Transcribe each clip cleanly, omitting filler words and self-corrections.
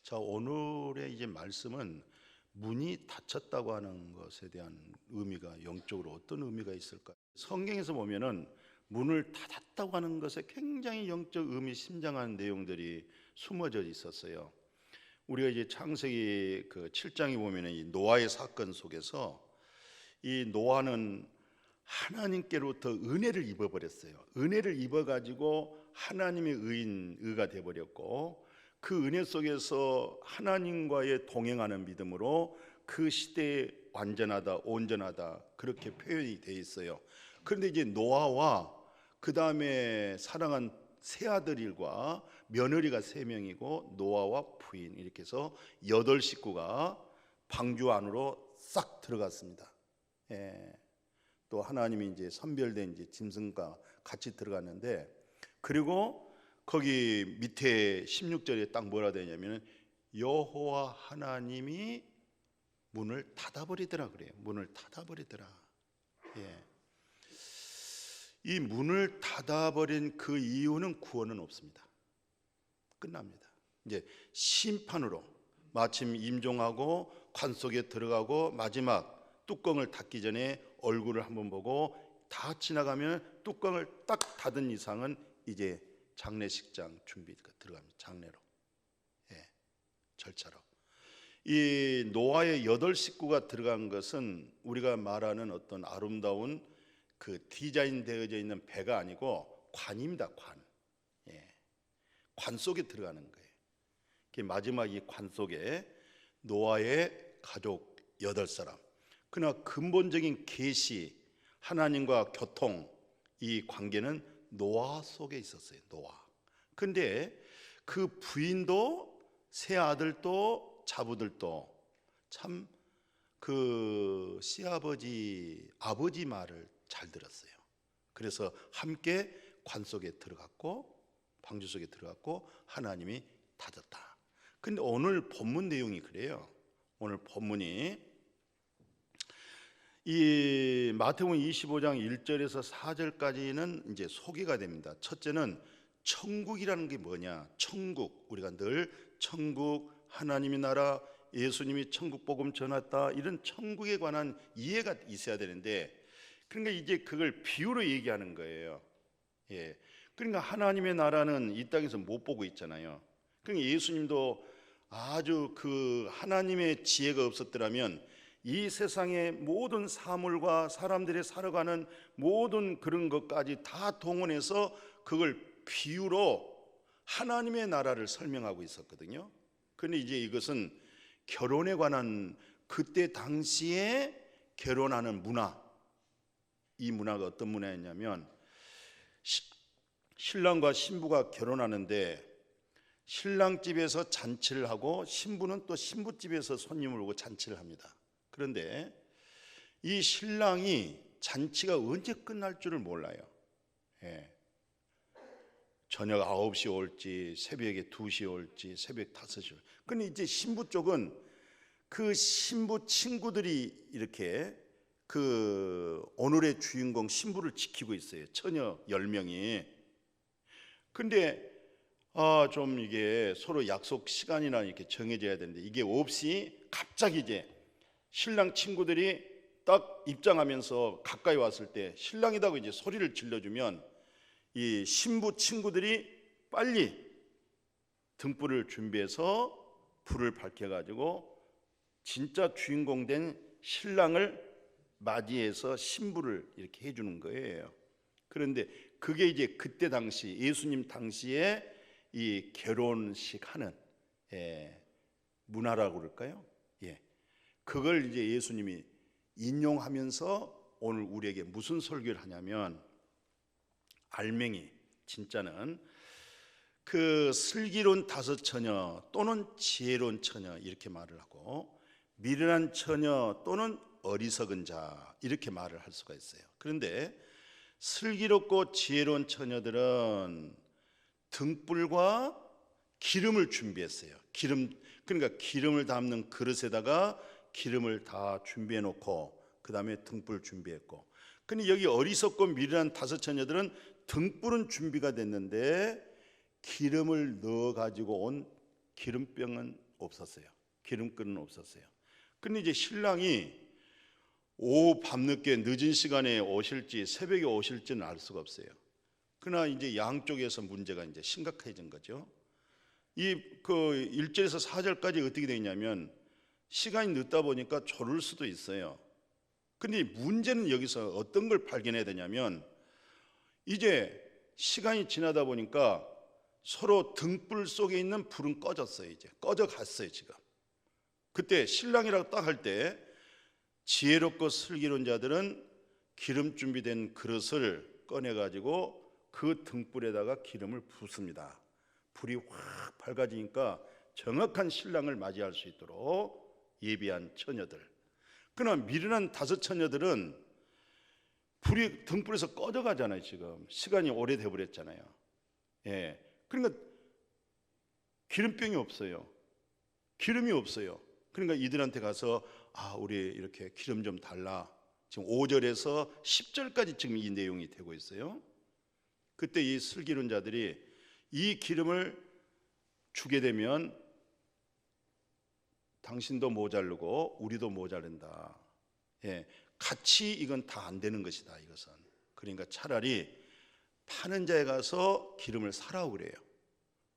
자, 오늘의 이제 말씀은 문이 닫혔다고 하는 것에 대한 의미가 영적으로 어떤 의미가 있을까? 성경에서 보면은 문을 닫았다고 하는 것에 굉장히 영적 의미 심장한 내용들이 숨어져 있었어요. 우리가 이제 창세기 그 7장에 보면은 이 노아의 사건 속에서 이 노아는 하나님께로부터 은혜를 입어버렸어요. 은혜를 입어가지고 하나님의 의가 되어버렸고, 그 은혜 속에서 하나님과의 동행하는 믿음으로 그 시대에 완전하다, 온전하다 그렇게 표현이 되어 있어요. 그런데 이제 노아와 그 다음에 사랑한 세 아들과 며느리가 3명이고 노아와 부인 이렇게 해서 8식구가 방주 안으로 싹 들어갔습니다. 예. 또 하나님이 이제 선별된 이제 짐승과 같이 들어갔는데, 그리고 거기 밑에 16절에 딱 뭐라 되냐면 여호와 하나님이 문을 닫아버리더라 그래요. 문을 닫아버리더라. 예. 이 문을 닫아버린 그 이유는 구원은 없습니다. 끝납니다. 이제 심판으로 마침 임종하고 관 속에 들어가고 마지막 뚜껑을 닫기 전에 얼굴을 한번 보고 다 지나가면 뚜껑을 딱 닫은 이상은 이제 장례식장 준비가 들어갑니다. 장례로, 예, 절차로. 이 노아의 8식구가 들어간 것은 우리가 말하는 어떤 아름다운 그 디자인 되어져 있는 배가 아니고 관입니다. 관. 예. 관 속에 들어가는 거예요. 마지막 이 관 속에 노아의 가족 8사람. 그러나 근본적인 계시, 하나님과 교통, 이 관계는 노아 속에 있었어요. 노아. 근데 그 부인도 세 아들도 자부들도 참 그 시아버지, 아버지 말을 잘 들었어요. 그래서 함께 관 속에 들어갔고 방주 속에 들어갔고 하나님이 닫았다. 근데 오늘 본문 내용이 그래요. 오늘 본문이 이 마태복음 25장 1절에서 4절까지는 이제 소개가 됩니다. 첫째는 천국이라는 게 뭐냐? 천국, 우리가 늘 천국, 하나님의 나라, 예수님이 천국 복음 전했다, 이런 천국에 관한 이해가 있어야 되는데, 그러니까 이제 그걸 비유로 얘기하는 거예요. 예. 그러니까 하나님의 나라는 이 땅에서 못 보고 있잖아요. 그러니까 예수님도 아주 그 하나님의 지혜가 없었더라면 이 세상의 모든 사물과 사람들이 살아가는 모든 그런 것까지 다 동원해서 그걸 비유로 하나님의 나라를 설명하고 있었거든요. 그런데 이제 이것은 결혼에 관한, 그때 당시에 결혼하는 문화, 이 문화가 어떤 문화였냐면 신랑과 신부가 결혼하는데 신랑 집에서 잔치를 하고 신부는 또 신부 집에서 손님을 오고 잔치를 합니다. 그런데 이 신랑이 잔치가 언제 끝날 줄을 몰라요. 예. 저녁 9시 올지 새벽에 2시 올지 새벽 5시 올지. 근데 이제 신부 쪽은 그 신부 친구들이 이렇게 그 오늘의 주인공 신부를 지키고 있어요. 처녀 10명이. 근데 좀 이게 서로 약속 시간이나 이렇게 정해져야 되는데 이게 없이 갑자기 이제 신랑 친구들이 딱 입장하면서 가까이 왔을 때 신랑이라고 이제 소리를 질러주면 이 신부 친구들이 빨리 등불을 준비해서 불을 밝혀가지고 진짜 주인공 된 신랑을 맞이해서 신부를 이렇게 해주는 거예요. 그런데 그게 이제 그때 당시 예수님 당시에 이 결혼식 하는 문화라고 그럴까요? 예. 그걸 이제 예수님이 인용하면서 오늘 우리에게 무슨 설교를 하냐면, 알맹이, 진짜는 그 슬기로운 5 처녀 또는 지혜로운 처녀 이렇게 말을 하고, 미련한 처녀 또는 어리석은 자 이렇게 말을 할 수가 있어요. 그런데 슬기롭고 지혜로운 처녀들은 등불과 기름을 준비했어요. 그러니까 기름을 담는 그릇에다가 기름을 다 준비해 놓고 그 다음에 등불 준비했고, 근데 여기 어리석고 미련한 5 처녀들은 등불은 준비가 됐는데 기름을 넣어 가지고 온 기름병은 없었어요. 기름끈은 없었어요. 근데 이제 신랑이 오후 밤늦게 늦은 시간에 오실지 새벽에 오실지는 알 수가 없어요. 그러나 이제 양쪽에서 문제가 이제 심각해진 거죠. 이 그 1절에서 4절까지 어떻게 되냐면 시간이 늦다 보니까 졸을 수도 있어요. 근데 문제는 여기서 어떤 걸 발견해야 되냐면 이제 시간이 지나다 보니까 서로 등불 속에 있는 불은 꺼졌어요. 이제 꺼져 갔어요. 지금 그때 신랑이라고 딱 할 때 지혜롭고 슬기로운 자들은 기름 준비된 그릇을 꺼내 가지고 그 등불에다가 기름을 붓습니다. 불이 확 밝아지니까 정확한 신랑을 맞이할 수 있도록 예비한 처녀들. 그러나 미련한 다섯 처녀들은 불이 등불에서 꺼져 가잖아요. 지금 시간이 오래돼 버렸잖아요. 예, 그러니까 기름병이 없어요. 기름이 없어요. 그러니까 이들한테 가서 우리 이렇게 기름 좀 달라. 지금 5절에서 10절까지 지금 이 내용이 되고 있어요. 그때 이 슬기로운 자들이 이 기름을 주게 되면 당신도 모자르고 우리도 모자른다. 예, 같이 이건 다 안 되는 것이다. 이것은 그러니까 차라리 파는 자에 가서 기름을 사라고 그래요.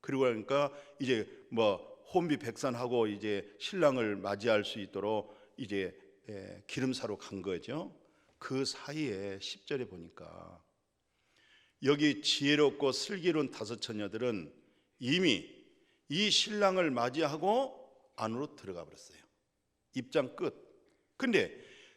그리고 그러니까 이제 뭐 혼비백산하고 이제 신랑을 맞이할 수 있도록 이제 기름 사러 간 거죠. 그 사이에 10절에 보니까 여기 지혜롭고 슬기로운 다섯 처녀들은 이미 이 신랑을 맞이하고 안으로 들어가 버렸어요. 입장 끝. 근데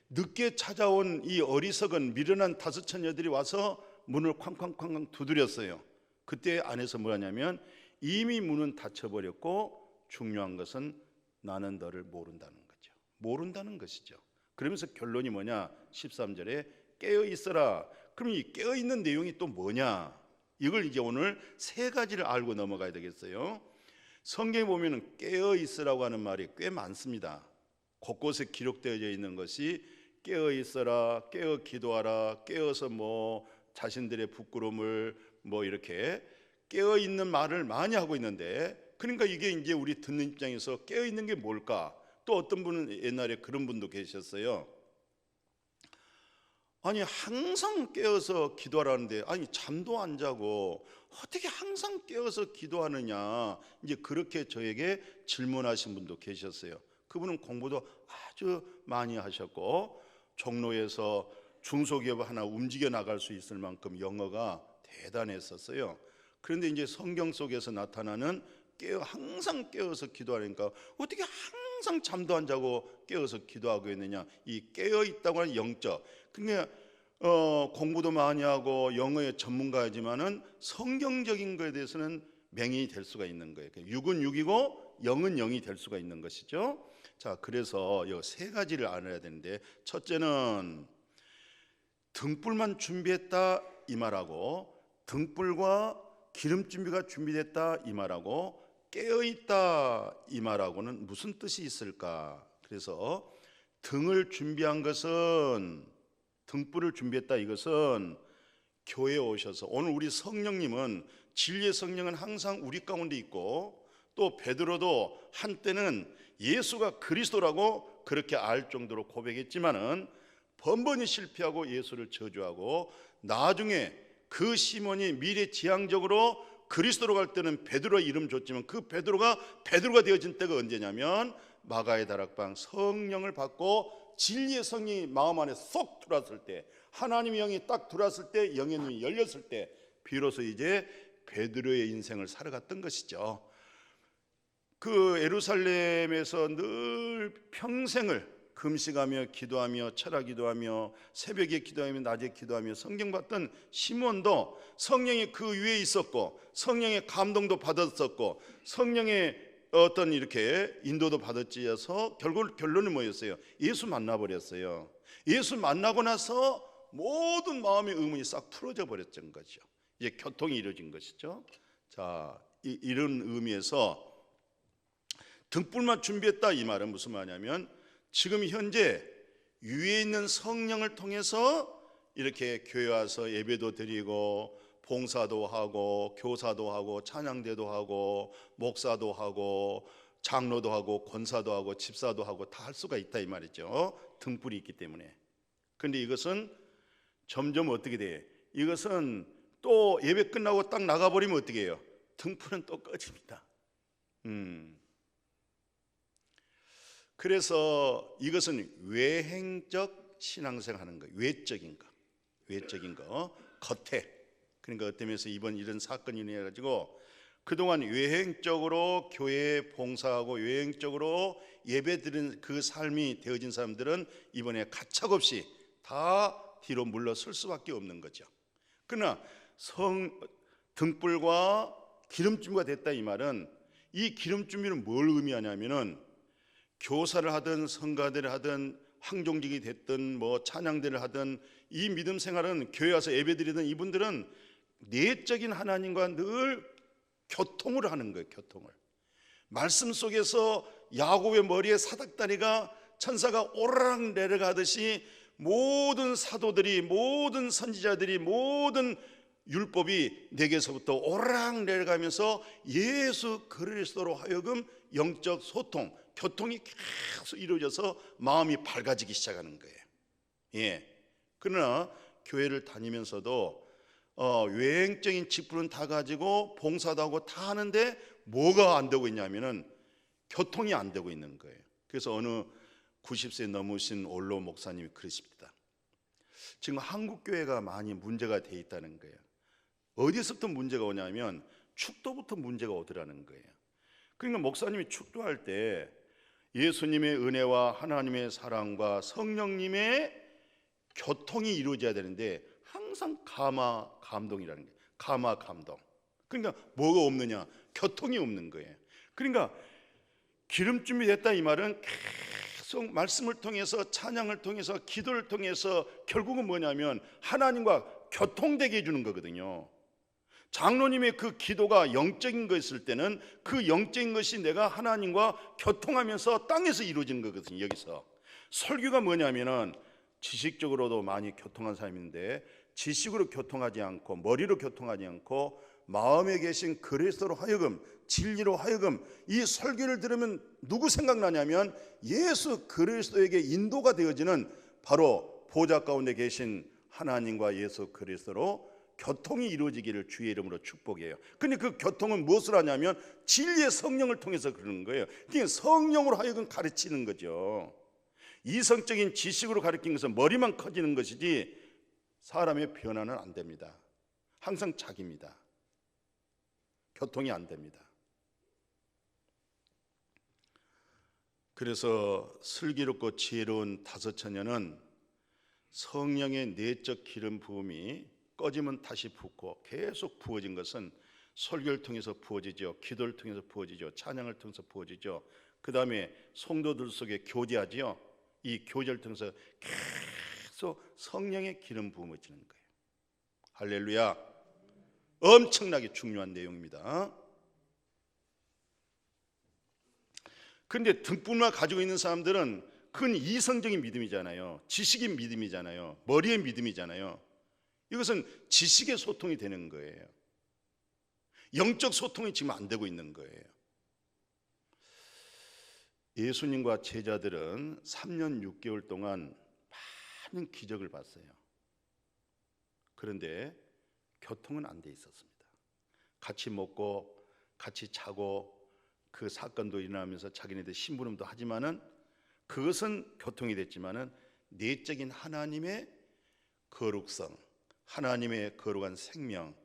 늦게 찾아온 이 어리석은 미련한 다섯 처녀들이 와서 문을 쾅쾅쾅쾅 두드렸어요. 그때 안에서 뭐냐면 이미 문은 닫혀버렸고 중요한 것은 나는 너를 모른다는 거죠. 모른다는 것이죠. 그러면서 결론이 뭐냐? 13절에 깨어 있어라. 그럼 이 깨어 있는 내용이 또 뭐냐? 이걸 이제 오늘 세 가지를 알고 넘어가야 되겠어요. 성경에 보면은 깨어 있으라고 하는 말이 꽤 많습니다. 곳곳에 기록되어져 있는 것이 깨어 있어라, 깨어 기도하라, 깨어서 뭐 자신들의 부끄러움을 뭐 이렇게 깨어 있는 말을 많이 하고 있는데, 그러니까 이게 이제 우리 듣는 입장에서 깨어 있는 게 뭘까? 또 어떤 분은 옛날에 그런 분도 계셨어요. 아니 항상 깨어서 기도하라는데 아니 잠도 안 자고 어떻게 항상 깨어서 기도하느냐, 이제 그렇게 저에게 질문하신 분도 계셨어요. 그분은 공부도 아주 많이 하셨고 종로에서 중소기업 하나 움직여 나갈 수 있을 만큼 영어가 대단했었어요. 그런데 이제 성경 속에서 나타나는 항상 깨어서 기도하니까 어떻게 항상 잠도 안 자고 깨어서 기도하고 있느냐, 이 깨어 있다고 하는 영적. 그러니까 공부도 많이 하고 영어의 전문가이지만은 성경적인 것에 대해서는 맹인이 될 수가 있는 거예요. 육은 육이고 영은 영이 될 수가 있는 것이죠. 자, 그래서 이 세 가지를 알아야 되는데, 첫째는 등불만 준비했다 이 말하고, 등불과 기름 준비가 준비됐다 이 말하고, 깨어있다 이 말하고는 무슨 뜻이 있을까? 그래서 등을 준비한 것은, 등불을 준비했다 이것은 교회에 오셔서, 오늘 우리 성령님은 진리의 성령은 항상 우리 가운데 있고, 또 베드로도 한때는 예수가 그리스도라고 그렇게 알 정도로 고백했지만은 번번이 실패하고 예수를 저주하고, 나중에 그 시몬이 미래지향적으로 그리스도로 갈 때는 베드로의 이름 줬지만 그 베드로가 되어진 때가 언제냐면 마가의 다락방 성령을 받고 진리의 성령이 마음 안에 쏙 들어왔을 때, 하나님의 영이 딱 들어왔을 때, 영의 눈이 열렸을 때 비로소 이제 베드로의 인생을 살아갔던 것이죠. 그 예루살렘에서 늘 평생을 금식하며 기도하며 철야 기도하며 새벽에 기도하며 낮에 기도하며 성경 봤던 시몬도 성령이 그 위에 있었고 성령의 감동도 받았었고 성령의 어떤 이렇게 인도도 받았지어서 결국 결론은 뭐였어요? 예수 만나버렸어요. 예수 만나고 나서 모든 마음의 의문이 싹 풀어져 버렸던 거죠. 이제 교통이 이루어진 것이죠. 자, 이런 의미에서 등불만 준비했다 이 말은 무슨 말이냐면, 지금 현재 위에 있는 성령을 통해서 이렇게 교회 와서 예배도 드리고 봉사도 하고 교사도 하고 찬양대도 하고 목사도 하고 장로도 하고 권사도 하고 집사도 하고 다 할 수가 있다 이 말이죠. 등불이 있기 때문에. 그런데 이것은 점점 어떻게 돼? 이것은 또 예배 끝나고 딱 나가버리면 어떻게 해요? 등불은 또 꺼집니다. 그래서 이것은 외행적 신앙생활 하는 거예요. 외적인 거, 겉에. 그러니까 어떤 면에서 이번 이런 사건이 인해 가지고 그동안 외행적으로 교회에 봉사하고 외행적으로 예배드리는 그 삶이 되어진 사람들은 이번에 가차없이 다 뒤로 물러설 수밖에 없는 거죠. 그러나 등불과 기름준비가 됐다 이 말은, 이 기름준비는 뭘 의미하냐면은 교사를 하든 성가대를 하든 황종직이 됐든 뭐 찬양대를 하든 이 믿음 생활은 교회 와서 예배드리던 이분들은 내적인 하나님과 늘 교통을 하는 거예요. 교통을. 말씀 속에서 야곱의 머리에 사닥다리가 천사가 오르락 내려가듯이 모든 사도들이, 모든 선지자들이, 모든 율법이 내게서부터 오르락 내려가면서 예수 그리스도로 하여금 영적 소통, 교통이 계속 이루어져서 마음이 밝아지기 시작하는 거예요. 예. 그러나 교회를 다니면서도 외행적인 직분은 다 가지고 봉사도 하고 다 하는데 뭐가 안 되고 있냐면은 교통이 안 되고 있는 거예요. 그래서 어느 90세 넘으신 올로 목사님이 그러십니다. 지금 한국 교회가 많이 문제가 돼 있다는 거예요. 어디서부터 문제가 오냐면 축도부터 문제가 오더라는 거예요. 그러니까 목사님이 축도할 때 예수님의 은혜와 하나님의 사랑과 성령님의 교통이 이루어져야 되는데 항상 감동이라는 거예요. 감동. 그러니까 뭐가 없느냐? 교통이 없는 거예요. 그러니까 기름 준비됐다 이 말은 계속 말씀을 통해서, 찬양을 통해서, 기도를 통해서 결국은 뭐냐면 하나님과 교통되게 해주는 거거든요. 장로님의 그 기도가 영적인 것일 때는 그 영적인 것이 내가 하나님과 교통하면서 땅에서 이루어지는 거거든요. 여기서 설교가 뭐냐면은 지식적으로도 많이 교통한 사람인데 지식으로 교통하지 않고 머리로 교통하지 않고 마음에 계신 그리스도로 하여금, 진리로 하여금 이 설교를 들으면 누구 생각나냐면 예수 그리스도에게 인도가 되어지는 바로 보좌 가운데 계신 하나님과 예수 그리스도로 교통이 이루어지기를 주의 이름으로 축복해요. 근데 그 교통은 무엇을 하냐면 진리의 성령을 통해서 그러는 거예요. 그러니까 성령으로 하여금 가르치는 거죠. 이성적인 지식으로 가르치는 것은 머리만 커지는 것이지 사람의 변화는 안 됩니다. 항상 자기입니다. 교통이 안 됩니다. 그래서 슬기롭고 지혜로운 다섯 처녀는 성령의 내적 기름 부음이 꺼지면 다시 붓고 계속 부어진 것은 설교를 통해서 부어지죠. 기도를 통해서 부어지죠. 찬양을 통해서 부어지죠. 그 다음에 성도들 속에 교제하지요. 이 교제를 통해서 계속 성령의 기름 부음을 지는 거예요. 할렐루야. 엄청나게 중요한 내용입니다. 그런데 등불만 가지고 있는 사람들은 그건 이성적인 믿음이잖아요. 지식인 믿음이잖아요. 머리의 믿음이잖아요. 이것은 지식의 소통이 되는 거예요. 영적 소통이 지금 안 되고 있는 거예요. 예수님과 제자들은 3년 6개월 동안 많은 기적을 봤어요. 그런데 교통은 안 돼 있었습니다. 같이 먹고 같이 자고 그 사건도 일어나면서 자기네들 심부름도 하지만은 그것은 교통이 됐지만은 내적인 하나님의 거룩성, 하나님의 거룩한 생명,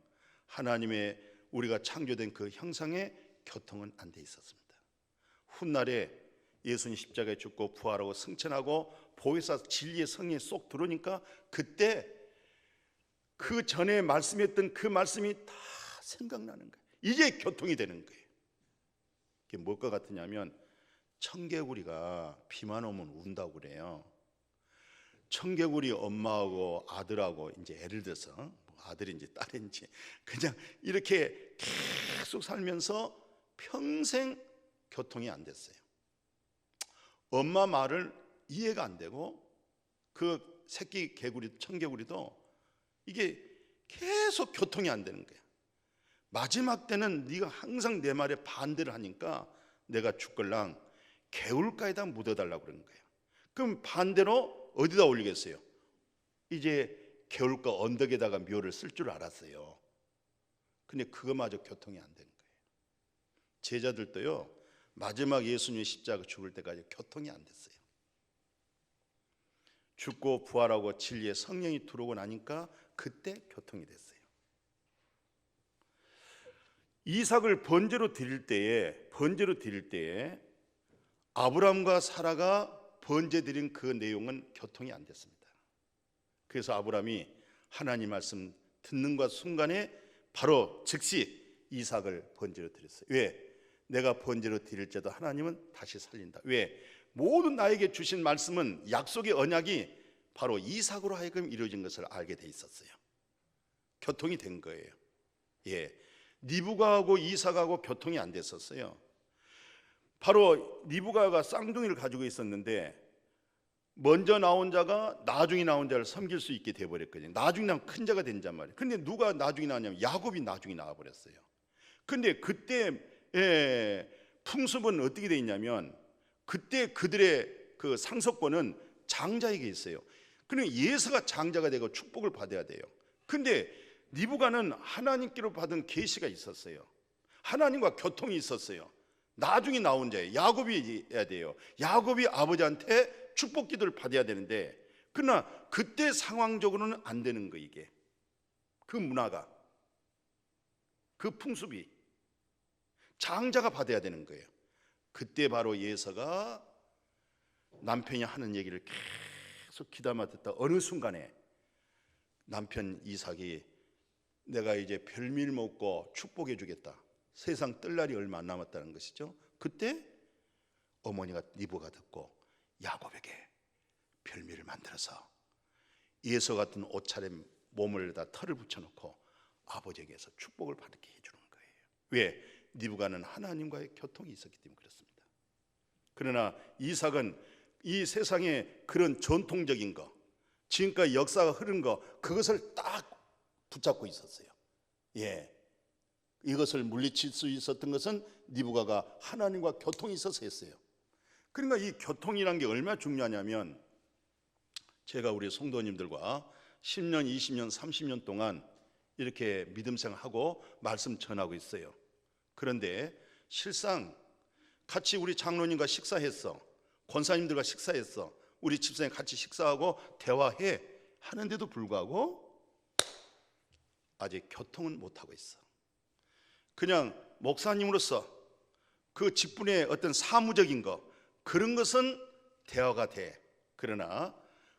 하나님의 우리가 창조된 그 형상의 교통은 안 돼 있었습니다. 훗날에 예수님 십자가에 죽고 부활하고 승천하고 보혜사 진리의 성에 쏙 들어오니까 그때 그 전에 말씀했던 그 말씀이 다 생각나는 거예요. 이제 교통이 되는 거예요. 이게 뭘까 같으냐면 청개구리가 비만 오면 운다고 그래요. 청개구리 엄마하고 아들하고 이제 예를 들어서 아들인지 딸인지 그냥 이렇게 계속 살면서 평생 교통이 안 됐어요. 엄마 말을 이해가 안 되고 그 새끼 개구리 청개구리도 이게 계속 교통이 안 되는 거야. 마지막 때는 네가 항상 내 말에 반대를 하니까 내가 죽걸랑 개울가에다 묻어달라고 그러는 거예요. 그럼 반대로 어디다 올리겠어요? 이제 개울가 언덕에다가 묘를 쓸 줄 알았어요. 근데 그거마저 교통이 안 되는 거예요. 제자들도요, 마지막 예수님의 십자가 죽을 때까지 교통이 안 됐어요. 죽고 부활하고 진리의 성령이 들어오고 나니까 그때 교통이 됐어요. 이삭을 번제로 드릴 때에 아브라함과 사라가 번제 드린 그 내용은 교통이 안 됐습니다. 그래서 아브라함이 하나님 말씀 듣는 것 순간에 바로 즉시 이삭을 번제로 드렸어요. 왜? 내가 번제로 드릴지도 하나님은 다시 살린다. 왜? 모든 나에게 주신 말씀은, 약속의 언약이 바로 이삭으로 하여금 이루어진 것을 알게 돼 있었어요. 교통이 된 거예요. 예, 리브가하고 이삭하고 교통이 안 됐었어요. 바로 리브가가 쌍둥이를 가지고 있었는데 먼저 나온 자가 나중에 나온 자를 섬길 수 있게 돼버렸거든요. 나중에 나온 큰 자가 된 자 말이에요. 근데 누가 나중에 나왔냐면 야곱이 나중에 나와버렸어요. 근데 그때 풍습은 어떻게 돼 있냐면, 그때 그들의 그 상속권은 장자에게 있어요. 그러니까 예서가 장자가 되고 축복을 받아야 돼요. 근데 리브가는 하나님께로 받은 계시가 있었어요. 하나님과 교통이 있었어요. 나중에 나온 자예요. 야곱이 해야 돼요. 야곱이 아버지한테 축복 기도를 받아야 되는데, 그러나 그때 상황적으로는 안 되는 거. 이게 그 문화가, 그 풍습이 장자가 받아야 되는 거예요. 그때 바로 예서가 남편이 하는 얘기를 계속 귀담아 듣다 어느 순간에 남편 이삭이 내가 이제 별미를 먹고 축복해 주겠다, 세상 뜰 날이 얼마 안 남았다는 것이죠. 그때 어머니가 리브가 듣고 야곱에게 별미를 만들어서 예서 같은 옷차림에 몸을다 털을 붙여놓고 아버지에게서 축복을 받게 해주는 거예요. 왜? 리브가는 하나님과의 교통이 있었기 때문에 그렇습니다. 그러나 이삭은 이 세상에 그런 전통적인 거, 지금까지 역사가 흐른 거, 그것을 딱 붙잡고 있었어요. 예, 이것을 물리칠 수 있었던 것은 리브가가 하나님과 교통이 있어서 했어요. 그러니까 이 교통이란 게 얼마나 중요하냐면, 제가 우리 성도님들과 10년, 20년, 30년 동안 이렇게 믿음 생활하고 말씀 전하고 있어요. 그런데 실상 같이 우리 장로님과 식사했어, 권사님들과 식사했어, 우리 집사님 같이 식사하고 대화해 하는데도 불구하고 아직 교통은 못하고 있어. 그냥 목사님으로서 그 직분의 어떤 사무적인 거, 그런 것은 대화가 돼. 그러나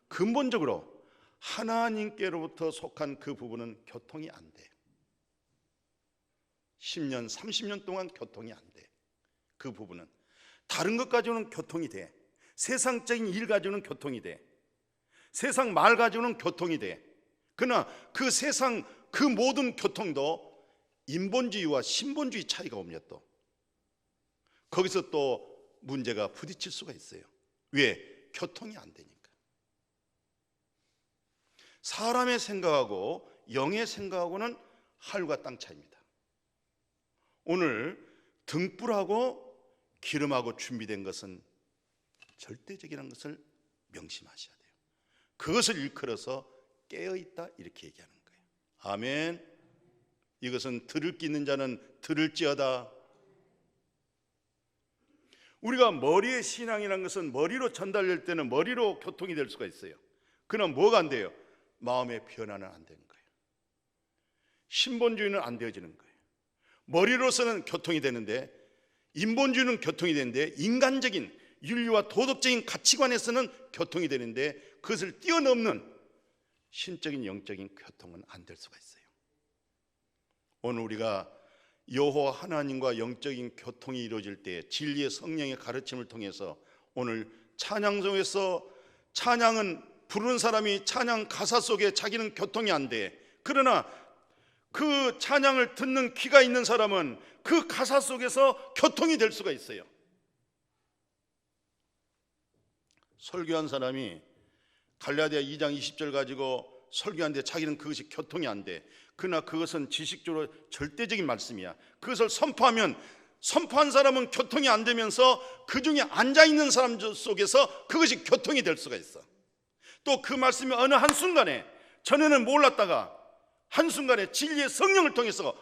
근본적으로 하나님께로부터 속한 그 부분은 교통이 안 돼. 10년, 30년 동안 교통이 안 돼. 그 부분은 다른 것 가지고는 교통이 돼. 세상적인 일 가지고는 교통이 돼. 세상 말 가지고는 교통이 돼. 그러나 그 세상 그 모든 교통도 인본주의와 신본주의 차이가 오면 또 거기서 또 문제가 부딪힐 수가 있어요. 왜? 교통이 안 되니까. 사람의 생각하고 영의 생각하고는 하늘과 땅 차이입니다. 오늘 등불하고 기름하고 준비된 것은 절대적이라는 것을 명심하셔야 돼요. 그것을 일컬어서 깨어있다 이렇게 얘기하는 거예요. 아멘. 이것은 들을 기 있는 자는 들을지어다. 우리가 머리의 신앙이라는 것은 머리로 전달될 때는 머리로 교통이 될 수가 있어요. 그러나 뭐가 안 돼요? 마음의 변화는 안 되는 거예요. 신본주의는 안 되어지는 거예요. 머리로서는 교통이 되는데, 인본주의는 교통이 되는데, 인간적인 윤리와 도덕적인 가치관에서는 교통이 되는데, 그것을 뛰어넘는 신적인 영적인 교통은 안 될 수가 있어요. 오늘 우리가 여호와 하나님과 영적인 교통이 이루어질 때 진리의 성령의 가르침을 통해서 오늘 찬양송에서 찬양은 부르는 사람이 찬양 가사 속에 자기는 교통이 안 돼. 그러나 그 찬양을 듣는 귀가 있는 사람은 그 가사 속에서 교통이 될 수가 있어요. 설교한 사람이 갈라디아 2장 20절 가지고 설교하는데 자기는 그것이 교통이 안 돼. 그러나 그것은 지식적으로 절대적인 말씀이야. 그것을 선포하면 선포한 사람은 교통이 안 되면서 그 중에 앉아있는 사람 속에서 그것이 교통이 될 수가 있어. 또 그 말씀이 어느 한순간에 전에는 몰랐다가 한순간에 진리의 성령을 통해서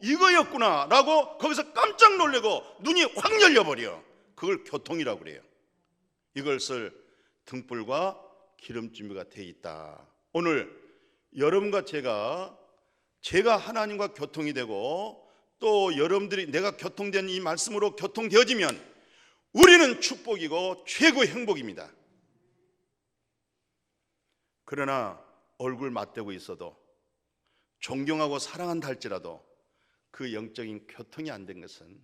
이거였구나 라고 거기서 깜짝 놀래고 눈이 확 열려버려. 그걸 교통이라고 그래요. 이것을 등불과 기름준비가 돼 있다. 오늘 여러분과 제가 하나님과 교통이 되고 또 여러분들이 내가 교통된 이 말씀으로 교통되어지면 우리는 축복이고 최고의 행복입니다. 그러나 얼굴 맞대고 있어도 존경하고 사랑한다 할지라도 그 영적인 교통이 안 된 것은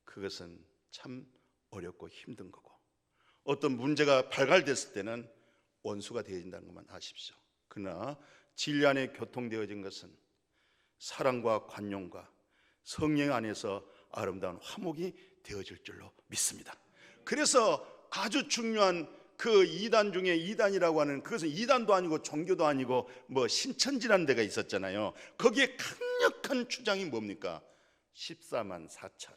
그것은 참 어렵고 힘든 거고, 어떤 문제가 발갈됐을 때는 원수가 되어진다는 것만 아십시오. 그러나 진리 안에 교통되어진 것은 사랑과 관용과 성령 안에서 아름다운 화목이 되어질 줄로 믿습니다. 그래서 아주 중요한 그 이단 중에 이단이라고 하는, 그것은 이단도 아니고 종교도 아니고 뭐 신천지라는 데가 있었잖아요. 거기에 강력한 주장이 뭡니까? 14만 4천.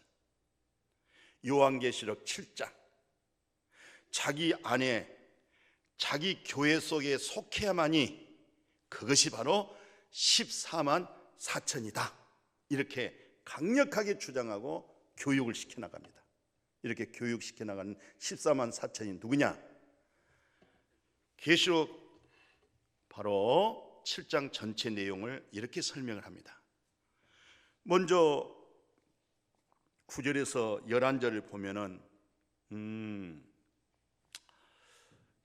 요한계시록 7장. 자기 안에 자기 교회 속에 속해야만이 그것이 바로 14만 4천이다. 이렇게 강력하게 주장하고 교육을 시켜나갑니다. 이렇게 교육시켜나가는 14만 4천이 누구냐? 계시록 바로 7장 전체 내용을 이렇게 설명을 합니다. 먼저 9절에서 11절을 보면은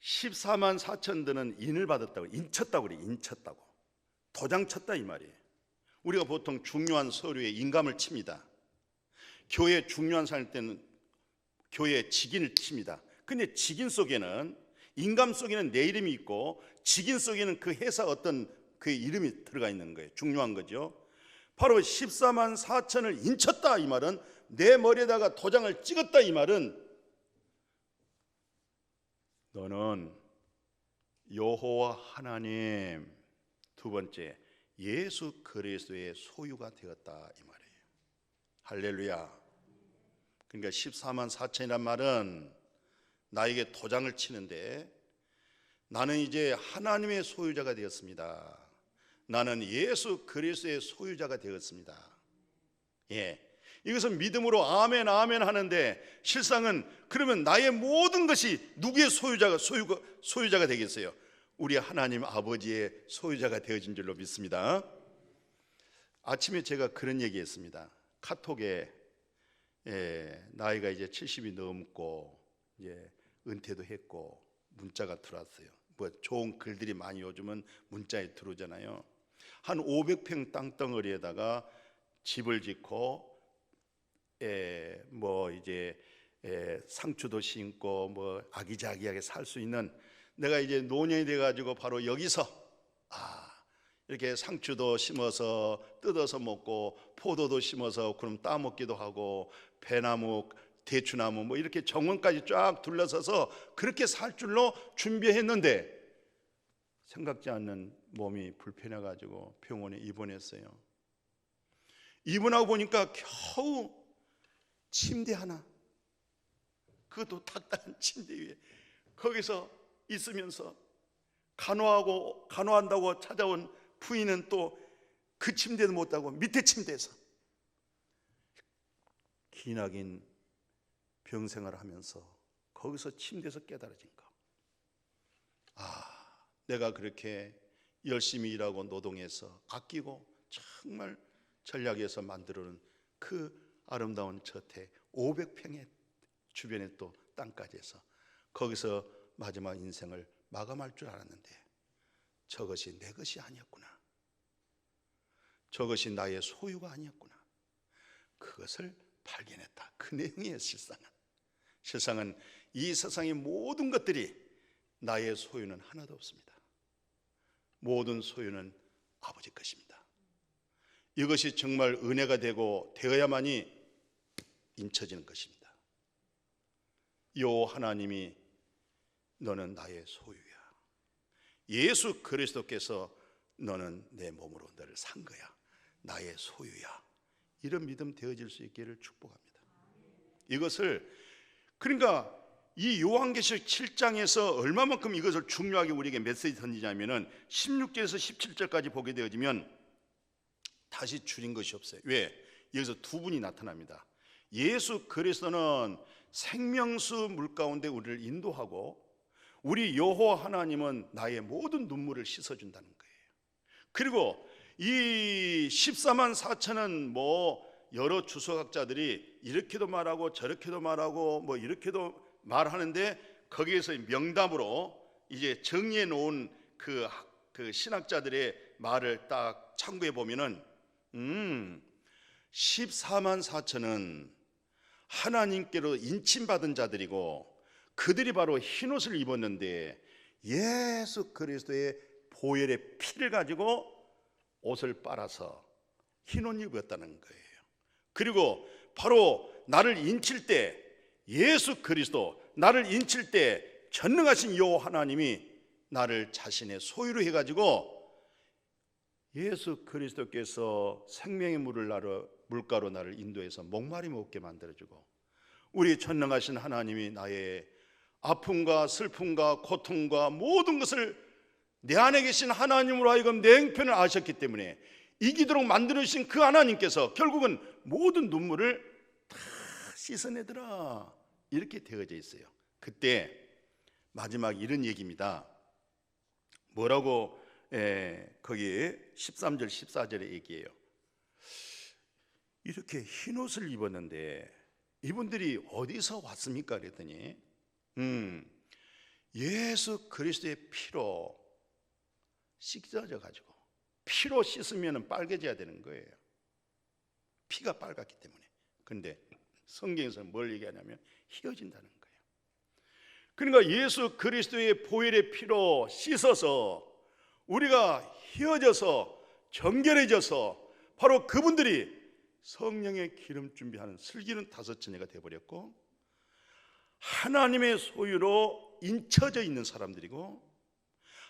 14만 4천들은 인을 받았다고, 인쳤다고 그래. 인쳤다고, 도장 쳤다 이 말이에요. 우리가 보통 중요한 서류에 인감을 칩니다. 교회 중요한 사람 때는 교회에 직인을 칩니다. 근데 직인 속에는, 인감 속에는 내 이름이 있고 직인 속에는 그 회사 어떤 그의 이름이 들어가 있는 거예요. 중요한 거죠. 바로 14만 4천을 인쳤다 이 말은, 내 머리에다가 도장을 찍었다 이 말은, 너는 여호와 하나님, 두 번째 예수 그리스도의 소유가 되었다 이 말이에요. 할렐루야. 그러니까 14만 4천이란 말은 나에게 도장을 치는데 나는 이제 하나님의 소유자가 되었습니다. 나는 예수 그리스도의 소유자가 되었습니다. 이것은 믿음으로 아멘 아멘 하는데, 실상은 그러면 나의 모든 것이 누구의 소유자가 되겠어요? 우리 하나님 아버지의 소유자가 되어진 줄로 믿습니다. 아침에 제가 그런 얘기했습니다. 카톡에 나이가 이제 70이 넘고 이제 은퇴도 했고 문자가 들어왔어요. 뭐 좋은 글들이 많이 요즘은 문자에 들어오잖아요. 한 500평 땅덩어리에다가 집을 짓고 뭐 이제 상추도 심고 뭐 아기자기하게 살 수 있는, 내가 이제 노년이 돼가지고 바로 여기서 이렇게 상추도 심어서 뜯어서 먹고 포도도 심어서 그럼 따먹기도 하고 배나무 대추나무 뭐 이렇게 정원까지 쫙 둘러서서 그렇게 살 줄로 준비했는데 생각지 않는 몸이 불편해가지고 병원에 입원했어요. 입원하고 보니까 겨우 침대 하나, 그것도 딱딱한 침대 위에 거기서 있으면서 간호한다고 찾아온 부인은 또 그 침대도 못 가고 밑에 침대에서 기나긴 병생활을 하면서 거기서 침대에서 깨달아진 거. 내가 그렇게 열심히 일하고 노동해서 아끼고 정말 전략해서 만들어놓은 그 아름다운 저택 500평의 주변에 또 땅까지 해서 거기서 마지막 인생을 마감할 줄 알았는데 저것이 내 것이 아니었구나. 저것이 나의 소유가 아니었구나. 그것을 발견했다. 그 내용이에요. 실상은 이 세상의 모든 것들이 나의 소유는 하나도 없습니다. 모든 소유는 아버지 것입니다. 이것이 정말 은혜가 되어야만이 인쳐지는 것입니다. 요 하나님이 너는 나의 소유야. 예수 그리스도께서 너는 내 몸으로 너를 산 거야. 나의 소유야. 이런 믿음 되어질 수 있기를 축복합니다. 이것을 그러니까 이 요한계시록 7장에서 얼마만큼 이것을 중요하게 우리에게 메시지 던지냐면은 16절에서 17절까지 보게 되어지면 다시 줄인 것이 없어요. 왜? 여기서 두 분이 나타납니다. 예수 그리스도는 생명수 물 가운데 우리를 인도하고 우리 여호와 하나님은 나의 모든 눈물을 씻어준다는 거예요. 그리고 이 14만 4천은 뭐 여러 주석학자들이 이렇게도 말하고 저렇게도 말하고 뭐 이렇게도 말하는데 거기에서 명답으로 이제 정리해 놓은 그 신학자들의 말을 딱 참고해 보면은 14만 4천은 하나님께로 인침받은 자들이고 그들이 바로 흰옷을 입었는데 예수 그리스도의 보혈의 피를 가지고 옷을 빨아서 흰옷 입었다는 거예요. 그리고 바로 나를 인칠 때 예수 그리스도, 나를 인칠 때 전능하신 여호와 하나님이 나를 자신의 소유로 해가지고 예수 그리스도께서 생명의 물가로 나를 인도해서 목마름이 없게 만들어주고 우리 전능하신 하나님이 나의 아픔과 슬픔과 고통과 모든 것을 내 안에 계신 하나님으로 하여금 내 형편을 아셨기 때문에 이기도록 만들어주신 그 하나님께서 결국은 모든 눈물을 다 씻어내더라 이렇게 되어져 있어요. 그때 마지막 이런 얘기입니다. 뭐라고 거기 13절 14절에 얘기해요. 이렇게 흰옷을 입었는데 이분들이 어디서 왔습니까? 그랬더니 예수 그리스도의 피로 씻겨져 가지고 피로 씻으면 빨개져야 되는 거예요. 피가 빨갛기 때문에. 그런데 성경에서는 뭘 얘기하냐면 휘어진다는 거예요. 그러니까 예수 그리스도의 보혈의 피로 씻어서 우리가 휘어져서 정결해져서 바로 그분들이 성령의 기름 준비하는 슬기는 5처녀가 되어버렸고 하나님의 소유로 인쳐져 있는 사람들이고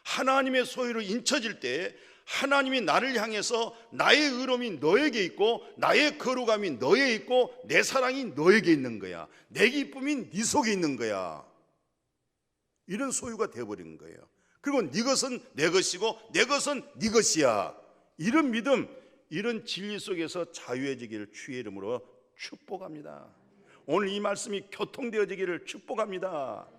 하나님의 소유로 인쳐질 때 하나님이 나를 향해서 나의 의로움이 너에게 있고 나의 거룩함이 너에 있고 내 사랑이 너에게 있는 거야. 내 기쁨이 네 속에 있는 거야. 이런 소유가 되어버린 거예요. 그리고 네 것은 내 것이고 내 것은 네 것이야. 이런 믿음, 이런 진리 속에서 자유해지기를 주의 이름으로 축복합니다. 오늘 이 말씀이 교통되어지기를 축복합니다.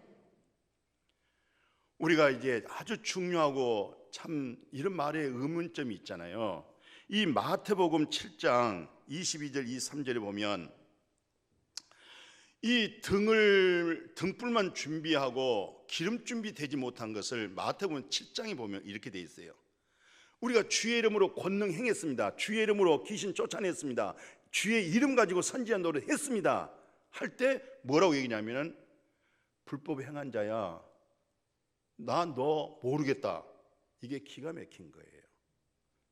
우리가 이제 아주 중요하고 참 이런 말에 의문점이 있잖아요. 이 마태복음 7장 22절 23절에 보면 이 등불만 준비하고 기름 준비되지 못한 것을 마태복음 7장에 보면 이렇게 돼 있어요. 우리가 주의 이름으로 권능 행했습니다. 주의 이름으로 귀신 쫓아냈습니다. 주의 이름 가지고 선지한 노릇 했습니다. 할 때 뭐라고 얘기냐면은 불법 행한 자야, 나 너 모르겠다. 이게 기가 막힌 거예요.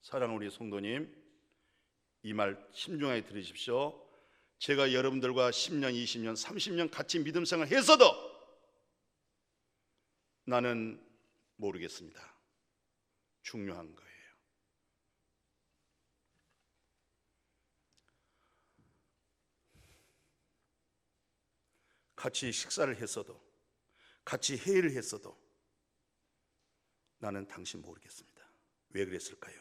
사랑하는 우리 성도님, 이 말 신중하게 들으십시오. 제가 여러분들과 10년, 20년, 30년 같이 믿음 생활 했어도 나는 모르겠습니다. 중요한 거예요. 같이 식사를 했어도 같이 회의를 했어도 나는 당신 모르겠습니다. 왜 그랬을까요?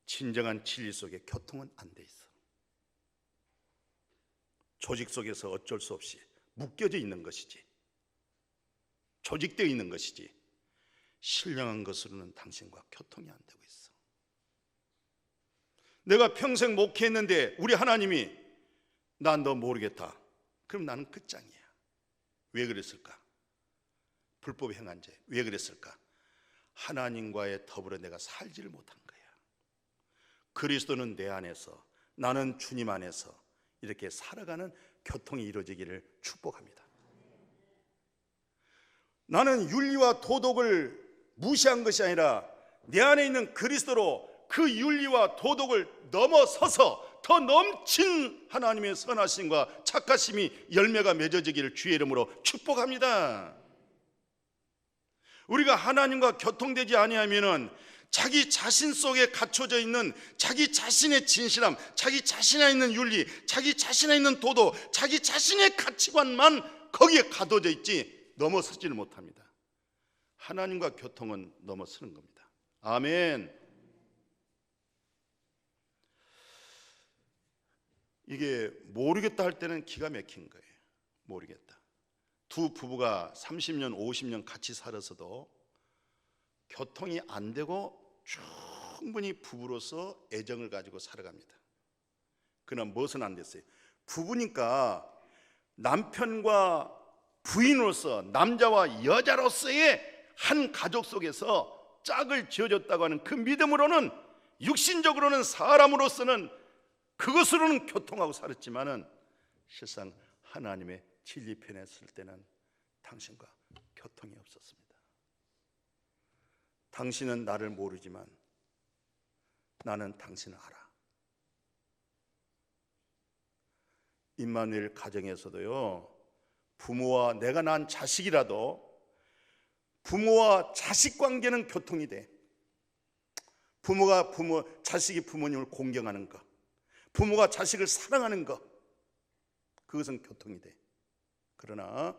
진정한 진리 속에 교통은 안 돼 있어. 조직 속에서 어쩔 수 없이 묶여져 있는 것이지, 조직되어 있는 것이지, 신령한 것으로는 당신과 교통이 안 되고 있어. 내가 평생 목회했는데 우리 하나님이 난 너 모르겠다. 그럼 나는 끝장이야. 왜 그랬을까? 불법 행한 죄. 왜 그랬을까? 하나님과의 더불어 내가 살지를 못한 거야. 그리스도는 내 안에서, 나는 주님 안에서 이렇게 살아가는 교통이 이루어지기를 축복합니다. 나는 윤리와 도덕을 무시한 것이 아니라 내 안에 있는 그리스도로 그 윤리와 도덕을 넘어서서 더 넘친 하나님의 선하심과 착하심이 열매가 맺어지기를 주의 이름으로 축복합니다. 우리가 하나님과 교통되지 아니하면은 자기 자신 속에 갖춰져 있는 자기 자신의 진실함, 자기 자신에 있는 윤리, 자기 자신에 있는 도도, 자기 자신의 가치관만 거기에 가둬져 있지 넘어서지를 못합니다. 하나님과 교통은 넘어서는 겁니다. 아멘. 이게 모르겠다 할 때는 기가 막힌 거예요. 모르겠다. 두 부부가 30년, 50년 같이 살아서도 교통이 안 되고 충분히 부부로서 애정을 가지고 살아갑니다. 그러나 무엇은 안 됐어요? 부부니까 남편과 부인으로서, 남자와 여자로서의 한 가족 속에서 짝을 지어줬다고 하는 그 믿음으로는, 육신적으로는, 사람으로서는 그것으로는 교통하고 살았지만은 실상 하나님의 진리편에 설 때는 당신과 교통이 없었습니다. 당신은 나를 모르지만 나는 당신을 알아. 임마누엘 가정에서도요, 부모와 내가 낳은 자식이라도 부모와 자식 관계는 교통이 돼. 자식이 부모님을 공경하는 것, 부모가 자식을 사랑하는 것, 그것은 교통이 돼. 그러나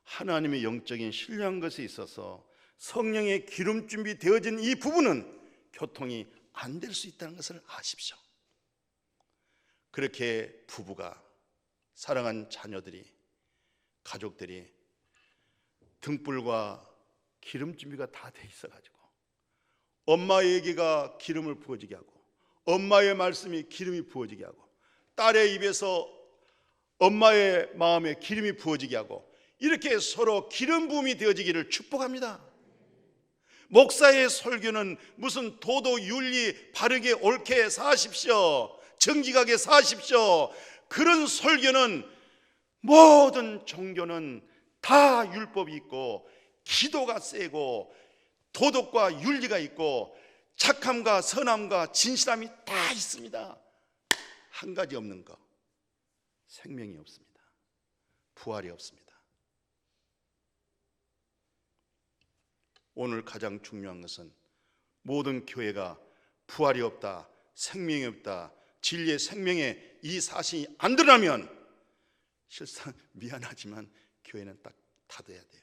하나님의 영적인 신뢰한 것에 있어서 성령의 기름 준비 되어진 이 부부는 교통이 안 될 수 있다는 것을 아십시오. 그렇게 부부가, 사랑한 자녀들이, 가족들이 등불과 기름 준비가 다 돼 있어가지고 엄마에게가 기름을 부어지게 하고, 엄마의 말씀이 기름이 부어지게 하고, 딸의 입에서 엄마의 마음에 기름이 부어지게 하고, 이렇게 서로 기름 부음이 되어지기를 축복합니다. 목사의 설교는 무슨 도도 윤리 바르게 옳게 사십시오, 정직하게 사십시오, 그런 설교는, 모든 종교는 다 율법이 있고 기도가 세고 도덕과 윤리가 있고 착함과 선함과 진실함이 다 있습니다. 한 가지 없는 것, 생명이 없습니다. 부활이 없습니다. 오늘 가장 중요한 것은 모든 교회가 부활이 없다, 생명이 없다, 진리의 생명의 이 사실이 안 드러나면 실상 미안하지만 교회는 딱 닫아야 돼요.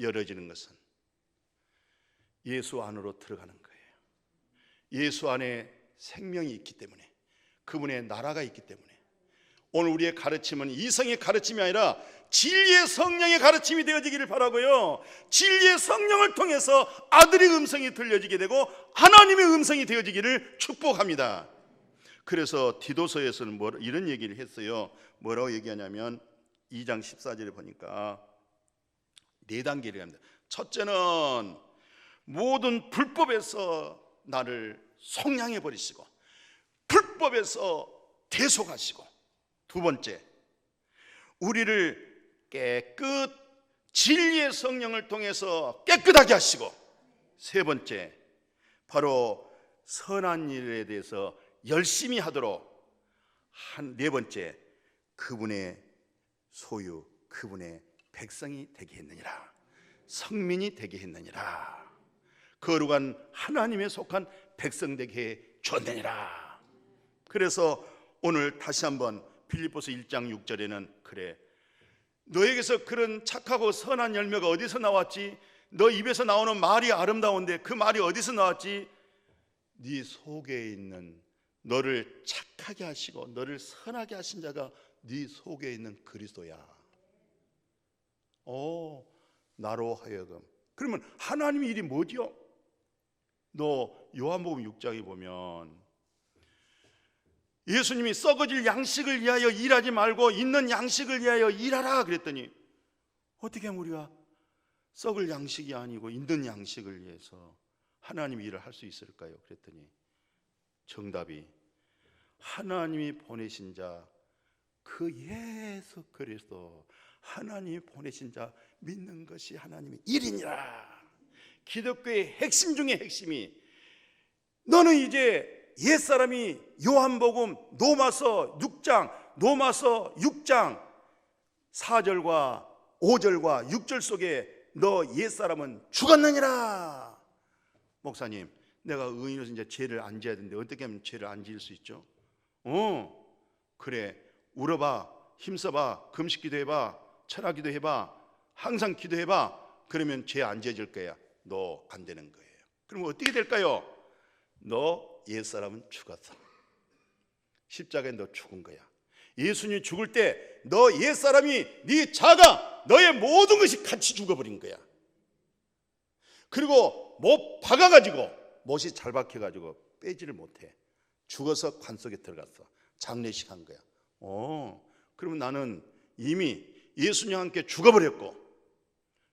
열어지는 것은 예수 안으로 들어가는 거예요. 예수 안에 생명이 있기 때문에, 그분의 나라가 있기 때문에. 오늘 우리의 가르침은 이성의 가르침이 아니라 진리의 성령의 가르침이 되어지기를 바라고요, 진리의 성령을 통해서 아들의 음성이 들려지게 되고 하나님의 음성이 되어지기를 축복합니다. 그래서 디도서에서는 이런 얘기를 했어요. 뭐라고 얘기하냐면 2장 14절에 보니까 4단계를 합니다. 첫째는 모든 불법에서 나를 속량해 버리시고 불법에서 대속하시고, 두 번째, 우리를 깨끗 진리의 성령을 통해서 깨끗하게 하시고, 세 번째, 바로 선한 일에 대해서 열심히 하도록, 네 번째, 그분의 소유, 그분의 백성이 되게 했느니라, 성민이 되게 했느니라, 거룩한 하나님에 속한 백성 되게 해 주었느니라. 그래서 오늘 다시 한번 빌립보서 1장 6절에는 그래, 너에게서 그런 착하고 선한 열매가 어디서 나왔지? 너 입에서 나오는 말이 아름다운데 그 말이 어디서 나왔지? 네 속에 있는, 너를 착하게 하시고 너를 선하게 하신 자가 네 속에 있는 그리스도야. 나로 하여금. 그러면 하나님의 일이 뭐죠? 너 요한복음 6장에 보면 예수님이 썩어질 양식을 위하여 일하지 말고 있는 양식을 위하여 일하라 그랬더니, 어떻게 하면 우리가 썩을 양식이 아니고 있는 양식을 위해서 하나님의 일을 할 수 있을까요? 그랬더니 정답이 하나님이 보내신 자, 그 예수 그리스도, 하나님이 보내신 자 믿는 것이 하나님의 일이니라. 기독교의 핵심 중에 핵심이, 너는 이제 옛사람이 요한복음 로마서 6장 4절과 5절과 6절 속에 너 옛사람은 죽었느니라, 목사님, 내가 의인으로서 이제 죄를 안 지어야 되는데 어떻게 하면 죄를 안 지을 수 있죠? 그래, 울어봐, 힘써봐, 금식 기도해봐, 철학 기도해봐, 항상 기도해봐. 그러면 죄 안 지어질 거야. 너 안 되는 거예요. 그럼 어떻게 될까요? 너 옛사람은 죽었어. 십자가에 너 죽은 거야. 예수님이 죽을 때 너 옛사람이, 네 자가, 너의 모든 것이 같이 죽어버린 거야. 그리고 못 박아가지고, 못이 잘 박혀가지고 빼지를 못해. 죽어서 관 속에 들어갔어. 장례식 한 거야. 그러면 나는 이미 예수님과 함께 죽어버렸고,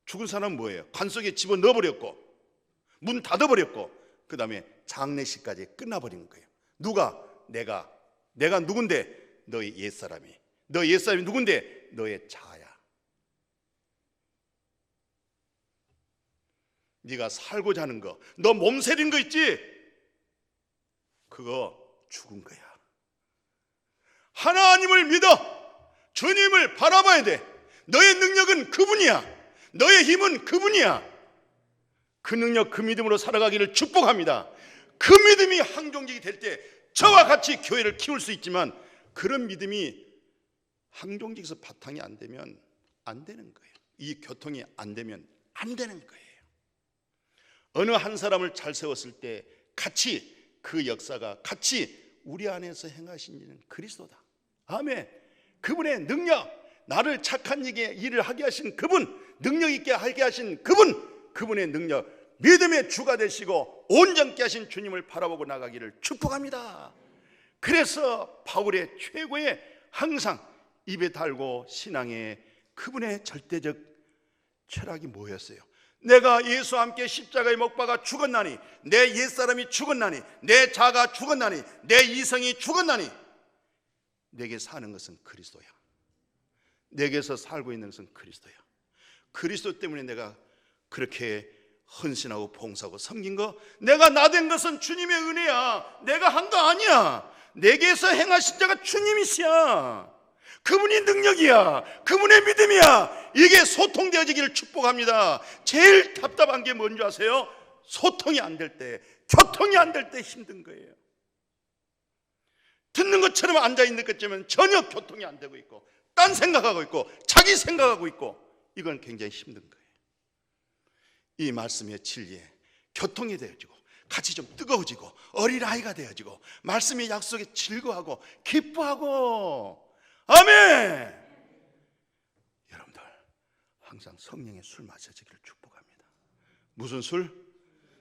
죽은 사람은 뭐예요? 관 속에 집어넣어버렸고, 문 닫아버렸고, 그 다음에 장례식까지 끝나버린 거예요. 누가? 내가 누군데? 너의 옛사람이. 너의 옛사람이 누군데? 너의 자야. 네가 살고자 하는 거, 너 몸새린 거 있지? 그거 죽은 거야. 하나님을 믿어. 주님을 바라봐야 돼. 너의 능력은 그분이야. 너의 힘은 그분이야. 그 능력, 그 믿음으로 살아가기를 축복합니다. 그 믿음이 항종직이 될 때 저와 같이 교회를 키울 수 있지만, 그런 믿음이 항종직에서 바탕이 안 되면 안 되는 거예요. 이 교통이 안 되면 안 되는 거예요. 어느 한 사람을 잘 세웠을 때 같이 그 역사가 같이 우리 안에서 행하신 일은 그리스도다. 아멘. 그분의 능력, 나를 착한 일을 하게 하신 그분, 능력 있게 하게 하신 그분, 그분의 능력, 믿음의 주가 되시고 온전케 하신 주님을 바라보고 나가기를 축복합니다. 그래서 바울의 최고의 항상 입에 달고 신앙의 그분의 절대적 철학이 뭐였어요? 내가 예수와 함께 십자가에 못 박아 죽었나니, 내 옛사람이 죽었나니, 내 자가 죽었나니, 내 이성이 죽었나니, 내게 사는 것은 그리스도야. 내게서 살고 있는 것은 그리스도야. 그리스도 때문에 내가 그렇게 헌신하고 봉사하고 섬긴 거, 내가 나된 것은 주님의 은혜야. 내가 한 거 아니야. 내게서 행하신 자가 주님이시야. 그분이 능력이야. 그분의 믿음이야. 이게 소통되어지기를 축복합니다. 제일 답답한 게 뭔지 아세요? 소통이 안 될 때, 교통이 안 될 때 힘든 거예요. 듣는 것처럼 앉아있는 것처럼 전혀 교통이 안 되고 있고, 딴 생각하고 있고, 자기 생각하고 있고, 이건 굉장히 힘든 거예요. 이 말씀의 진리에 교통이 되어지고, 같이 좀 뜨거워지고, 어린아이가 되어지고, 말씀의 약속에 즐거워하고 기뻐하고, 아멘. 여러분들 항상 성령의 술 마셔지기를 축복합니다. 무슨 술?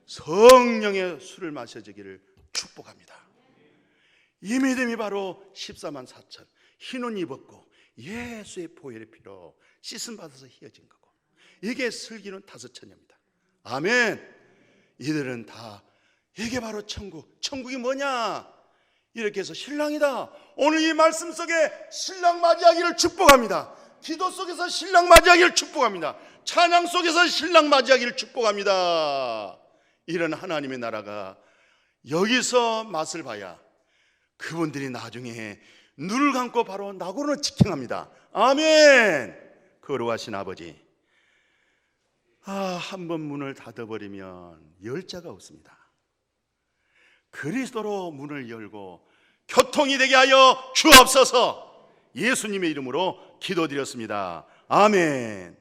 성령의 술을 마셔지기를 축복합니다. 이 믿음이 바로 14만 4천 흰옷 입었고 예수의 보혈의 피로 씻음 받아서 휘어진 거고, 이게 슬기는 5천녀입니다. 아멘. 이들은 다 이게 바로 천국. 천국이 뭐냐? 이렇게 해서 신랑이다. 오늘 이 말씀 속에 신랑 맞이하기를 축복합니다. 기도 속에서 신랑 맞이하기를 축복합니다. 찬양 속에서 신랑 맞이하기를 축복합니다. 이런 하나님의 나라가 여기서 맛을 봐야 그분들이 나중에 눈을 감고 바로 나고는 직행합니다. 아멘. 거룩하신 아버지, 한 번 문을 닫아버리면 열 자가 없습니다. 그리스도로 문을 열고 교통이 되게 하여 주옵소서. 예수님의 이름으로 기도드렸습니다. 아멘.